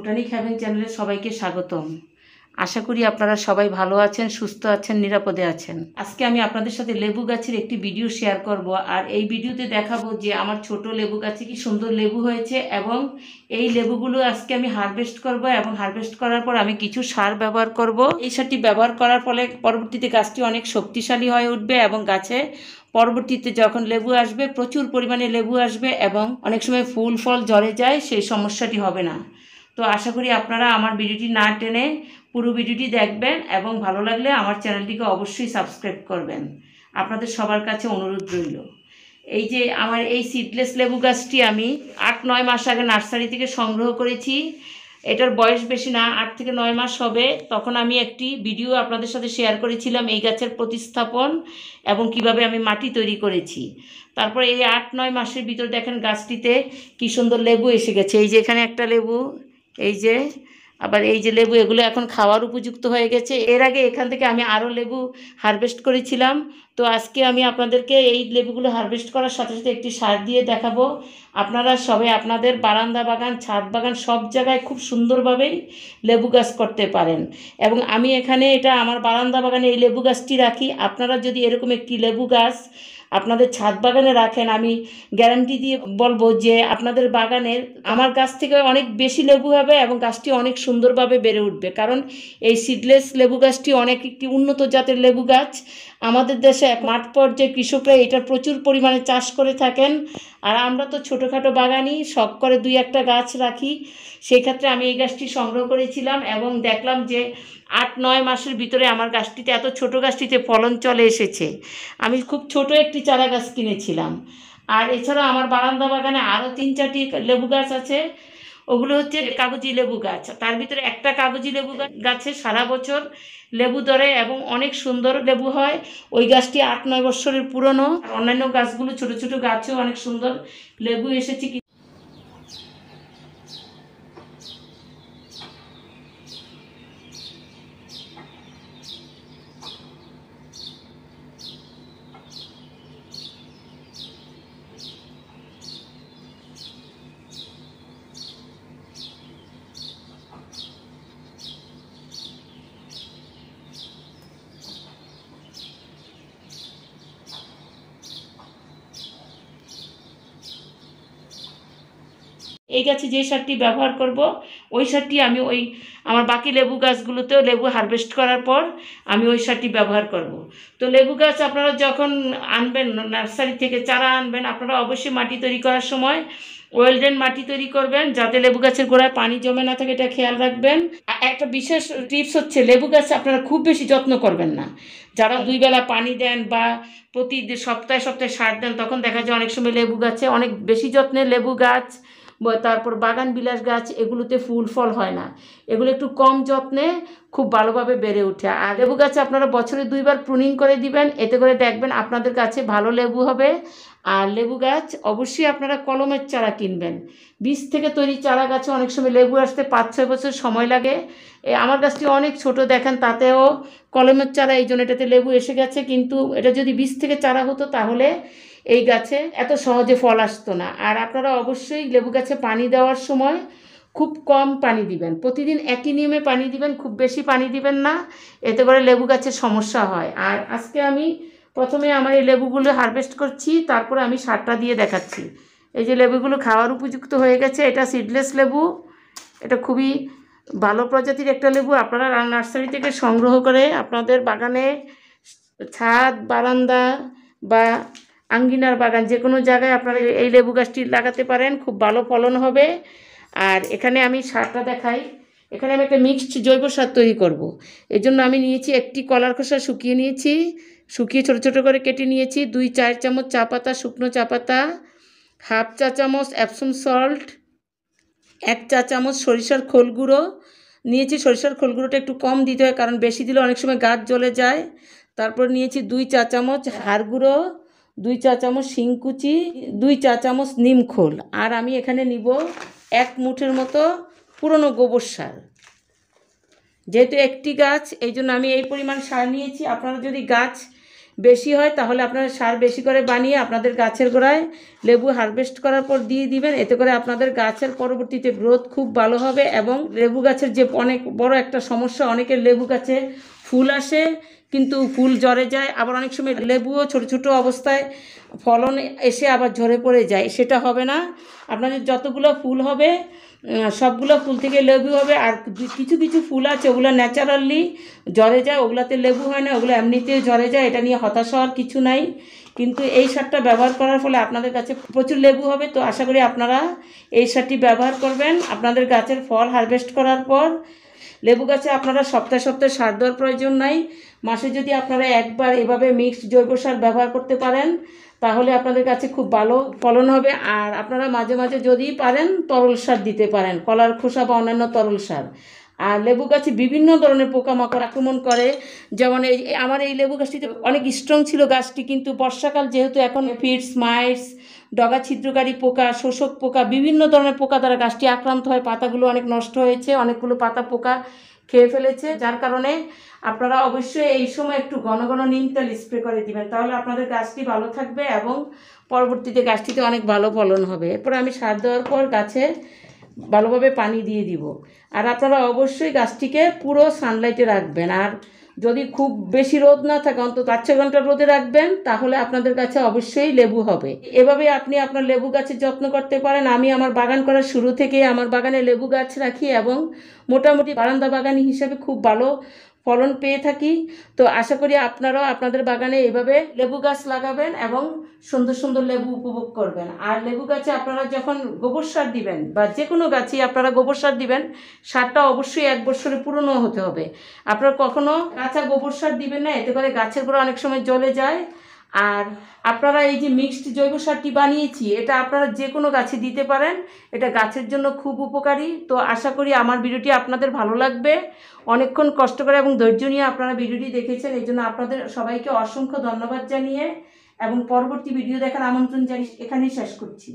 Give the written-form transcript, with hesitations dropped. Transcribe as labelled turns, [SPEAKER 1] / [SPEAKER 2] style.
[SPEAKER 1] Botanic haven চ্যানেলে সবাইকে স্বাগতম। আশা করি আপনারা সবাই ভালো আছেন, সুস্থ আছেন, নিরাপদে আছেন। আজকে আমি আপনাদের সাথে লেবু গাছের একটি ভিডিও শেয়ার করব, আর এই ভিডিওতে দেখাবো যে আমার ছোট লেবু গাছে কি সুন্দর লেবু হয়েছে এবং এই লেবুগুলো আজকে আমি হারভেস্ট করব এবং হারভেস্ট করার পর আমি কিছু সার ব্যবহার করব। এই সারটি ব্যবহার করার ফলে পরবর্তীতে গাছটি অনেক শক্তিশালী হয়ে উঠবে এবং গাছে পরবর্তীতে যখন লেবু আসবে প্রচুর পরিমাণে লেবু আসবে এবং অনেক সময় ফুল ফল ঝরে যায়, সেই সমস্যাটি হবে না। তো আশা করি আপনারা আমার ভিডিওটি না টেনে পুরো ভিডিওটি দেখবেন এবং ভালো লাগলে আমার চ্যানেলটিকে অবশ্যই সাবস্ক্রাইব করবেন। আপনাদের সবার কাছে অনুরোধ রইল। এই যে আমার এই সিডলেস লেবু গাছটি আমি 8-9 মাস আগে নার্সারি থেকে সংগ্রহ করেছি। এটার বয়স বেশি না, 8 থেকে 9 মাস হবে। তখন আমি একটি ভিডিও আপনাদের সাথে শেয়ার করেছিলাম এই গাছের প্রতিস্থাপন এবং কিভাবে আমি মাটি তৈরি করেছি। তারপর এই 8-9 মাসের ভিতর দেখেন গাছটিতে কি সুন্দর লেবু এসে গেছে। এই যে এখানে একটা লেবু, এই যে আবার এই যে লেবু, এগুলো এখন খাওয়ার উপযুক্ত হয়ে গেছে। এর আগে এখান থেকে আমি আরও লেবু হারভেস্ট করেছিলাম। তো আজকে আমি আপনাদেরকে এই লেবুগুলো হারভেস্ট করার সাথে সাথে একটি সার দিয়ে দেখাবো। আপনারা সবাই আপনাদের বারান্দা বাগান, ছাদ বাগান সব জায়গায় খুব সুন্দরভাবেই লেবু গাছ করতে পারেন। এবং আমি এখানে এটা আমার বারান্দা বাগানে এই লেবু গাছটি রাখি। আপনারা যদি এরকম একটি লেবু গাছ আপনাদের ছাদ বাগানে রাখেন, আমি গ্যারান্টি দিয়ে বলবো যে আপনাদের বাগানের আমার গাছ থেকে অনেক বেশি লেবু হবে এবং গাছটি অনেক সুন্দরভাবে বেড়ে উঠবে। কারণ এই সিডলেস লেবু গাছটি অনেক একটি উন্নত জাতের লেবু গাছ। আমাদের দেশে মাঠ পর্যায়ে কৃষকরা এটার প্রচুর পরিমাণে চাষ করে থাকেন। আর আমরা তো ছোটোখাটো বাগানই, শখ করে 2-1টা গাছ রাখি। সেই ক্ষেত্রে আমি এই গাছটি সংগ্রহ করেছিলাম এবং দেখলাম যে 8-9 মাসের ভিতরে আমার গাছটিতে, এত ছোট গাছটিতে ফলন চলে এসেছে। আমি খুব ছোট একটি চারা গাছ কিনেছিলাম। আর এছাড়া আমার বারান্দা বাগানে আরও 3-4টি লেবু গাছ আছে। ওগুলো হচ্ছে কাগজি লেবু গাছ। তার ভিতরে একটা কাগজি লেবু গাছে সারা বছর লেবু ধরে এবং অনেক সুন্দর লেবু হয়। ওই গাছটি 8-9 বছরের পুরনো। আর অন্যান্য গাছগুলো ছোট ছোট গাছেও অনেক সুন্দর লেবু এসেছে। এই গাছে যে সারটি ব্যবহার করব ওই সারটি আমি ওই আমার বাকি লেবু গাছগুলোতেও লেবু হারভেস্ট করার পর আমি ওই সারটি ব্যবহার করব। তো লেবু গাছ আপনারা যখন আনবেন নার্সারি থেকে চারা আনবেন, আপনারা অবশ্যই মাটি তৈরি করার সময় ওয়েলডেন মাটি তৈরি করবেন যাতে লেবু গাছের গোড়ায় পানি জমে না থাকে, এটা খেয়াল রাখবেন। একটা বিশেষ টিপস হচ্ছে, লেবু গাছ আপনারা খুব বেশি যত্ন করবেন না। যারা 2 বেলা পানি দেন বা প্রতি সপ্তাহে সপ্তাহে সার দেন, তখন দেখা যায় অনেক সময় লেবু গাছে অনেক বেশি যত্নে লেবু গাছ, তারপর বাগান বিলাস গাছ, এগুলোতে ফুল ফল হয় না। এগুলো একটু কম যত্নে খুব ভালোভাবে বেড়ে ওঠে। আর লেবু গাছে আপনারা বছরে 2 বার প্রুনিং করে দিবেন, এতে করে দেখবেন আপনাদের কাছে ভালো লেবু হবে। আর লেবু গাছ অবশ্যই আপনারা কলমের চারা কিনবেন। বীজ থেকে তৈরি চারা গাছে অনেক সময় লেবু আসতে 5-6 বছর সময় লাগে। আমার গাছটি অনেক ছোট দেখেন, তাতেও কলমের চারা, এই জন্য এটাতে লেবু এসে গেছে। কিন্তু এটা যদি বীজ থেকে চারা হতো তাহলে এই গাছে এত সহজে ফল আসতো না। আর আপনারা অবশ্যই লেবু গাছে পানি দেওয়ার সময় খুব কম পানি দিবেন। প্রতিদিন একই নিয়মে পানি দিবেন, খুব বেশি পানি দিবেন না, এতে করে লেবু গাছের সমস্যা হয়। আর আজকে আমি প্রথমে আমার এই লেবুগুলো হারভেস্ট করছি, তারপরে আমি সারটা দিয়ে দেখাচ্ছি। এই যে লেবুগুলো খাওয়ার উপযুক্ত হয়ে গেছে। এটা সিডলেস লেবু, এটা খুবই ভালো প্রজাতির একটা লেবু। আপনারা নার্সারি থেকে সংগ্রহ করে আপনাদের বাগানে, ছাদ, বারান্দা বা আঙ্গিনার বাগান, যে কোনো জায়গায় আপনারা এই লেবু গাছটি লাগাতে পারেন, খুব ভালো ফলন হবে। আর এখানে আমি সারটা দেখাই। এখানে আমি একটা মিক্সড জৈব সার তৈরি করব। এই জন্য আমি নিয়েছি একটি কলার খোসা শুকিয়ে নিয়েছি, শুকিয়ে ছোটো ছোটো করে কেটে নিয়েছি। 2-4 চামচ চা পাতা, শুকনো চা পাতা, 1/2 চা চামচ অ্যাপসম সল্ট, 1 চা চামচ সরিষার খোল গুঁড়ো নিয়েছি। সরিষার খোল গুঁড়োটা একটু কম দিতে হয়, কারণ বেশি দিলে অনেক সময় গাছ জ্বলে যায়। তারপর নিয়েছি 2 চা চামচ হাড় গুঁড়ো, 2 চা চামচ শিংকুচি, 2 চা চামচ নিম খোল। আর আমি এখানে নিব 1 মুঠের মতো পুরনো গোবর সার। যেহেতু একটি গাছ, এই জন্য আমি এই পরিমাণ সার নিয়েছি। আপনারা যদি গাছ বেশি হয় তাহলে আপনারা সার বেশি করে বানিয়ে আপনাদের গাছের গোড়ায় লেবু হারভেস্ট করার পর দিয়ে দিবেন। এতে করে আপনাদের গাছের পরবর্তীতে গ্রোথ খুব ভালো হবে। এবং লেবু গাছের যে অনেক বড় একটা সমস্যা, অনেকের লেবু গাছে ফুল আসে কিন্তু ফুল ঝরে যায়, আবার অনেক সময় লেবুও ছোট ছোট অবস্থায় ফলন এসে আবার ঝরে পড়ে যায়। সেটা হবে না। আপনাদের যতগুলো ফুল হবে সবগুলো ফুল থেকে লেবু হবে। আর কিছু কিছু ফুল আছে ওগুলো ন্যাচারালি ঝরে যায়, ওগুলাতে লেবু হয় না, ওগুলো এমনিতেই ঝরে যায়। এটা নিয়ে হতাশ হওয়ার কিছু নাই। কিন্তু এই সারটা ব্যবহার করার ফলে আপনাদের কাছে প্রচুর লেবু হবে। তো আশা করি আপনারা এই সারটি ব্যবহার করবেন। আপনাদের গাছের ফল হারভেস্ট করার পর লেবু গাছে আপনারা সপ্তাহে সপ্তাহে সার দেওয়ার প্রয়োজন নাই। মাসে যদি আপনারা একবার এভাবে মিক্সড জৈব সার ব্যবহার করতে পারেন তাহলে আপনাদের কাছে খুব ভালো ফলন হবে। আর আপনারা মাঝে মাঝে যদি পারেন তরল সার দিতে পারেন, কলার খোসা বা অন্যান্য তরল সার। আর লেবু গাছে বিভিন্ন ধরনের পোকামাকড় আক্রমণ করে। যেমন আমার এই লেবু গাছটিতে অনেক স্ট্রং ছিল গাছটি, কিন্তু বর্ষাকাল যেহেতু এখন ফিডস, মাইটস, ডগা ছিদ্রকারী পোকা, শোষক পোকা, বিভিন্ন ধরনের পোকা দ্বারা গাছটি আক্রান্ত হয়। পাতাগুলো অনেক নষ্ট হয়েছে, অনেকগুলো পাতা পোকা খেয়ে ফেলেছে। যার কারণে আপনারা অবশ্যই এই সময় একটু ঘন ঘন নিম তেল স্প্রে করে দিবেন, তাহলে আপনাদের গাছটি ভালো থাকবে এবং পরবর্তীতে গাছটিতে অনেক ভালো ফলন হবে। এরপর আমি সার দেওয়ার পর গাছে ভালোভাবে পানি দিয়ে দিব। আর আপনারা অবশ্যই গাছটিকে পুরো সানলাইটে রাখবেন। আর যদি খুব বেশি রোদ না থাকে অন্তত 5-6 ঘন্টা রোদে রাখবেন, তাহলে আপনাদের কাছে অবশ্যই লেবু হবে। এভাবে আপনি আপনার লেবু গাছের যত্ন করতে পারেন। আমি আমার বাগান করার শুরু থেকে আমার বাগানে লেবু গাছ রাখি এবং মোটামুটি বারান্দা বাগানি হিসাবে খুব ভালো ফলন পেয়ে থাকি। তো আশা করি আপনারাও আপনাদের বাগানে এভাবে লেবু গাছ লাগাবেন এবং সুন্দর সুন্দর লেবু উপভোগ করবেন। আর লেবু গাছে আপনারা যখন গোবর সার দিবেন বা যে কোনো গাছেই আপনারা গোবর সার দিবেন, সারটা অবশ্যই 1 বছরে পুরনো হতে হবে। আপনারা কখনো কাঁচা গোবর সার দিবেন না, এতে করে গাছের গোড়া অনেক সময় জ্বলে যায়। আর আপনারা এই যে মিক্সড জৈব সারটি বানিয়েছি, এটা আপনারা যে কোনো গাছে দিতে পারেন, এটা গাছের জন্য খুব উপকারী। তো আশা করি আমার ভিডিওটি আপনাদের ভালো লাগবে। অনেকক্ষণ কষ্ট করে এবং ধৈর্য নিয়ে আপনারা ভিডিওটি দেখেছেন, এই জন্য আপনাদের সবাইকে অসংখ্য ধন্যবাদ জানিয়ে এবং পরবর্তী ভিডিও দেখার আমন্ত্রণ জানিয়ে এখানেই শেষ করছি।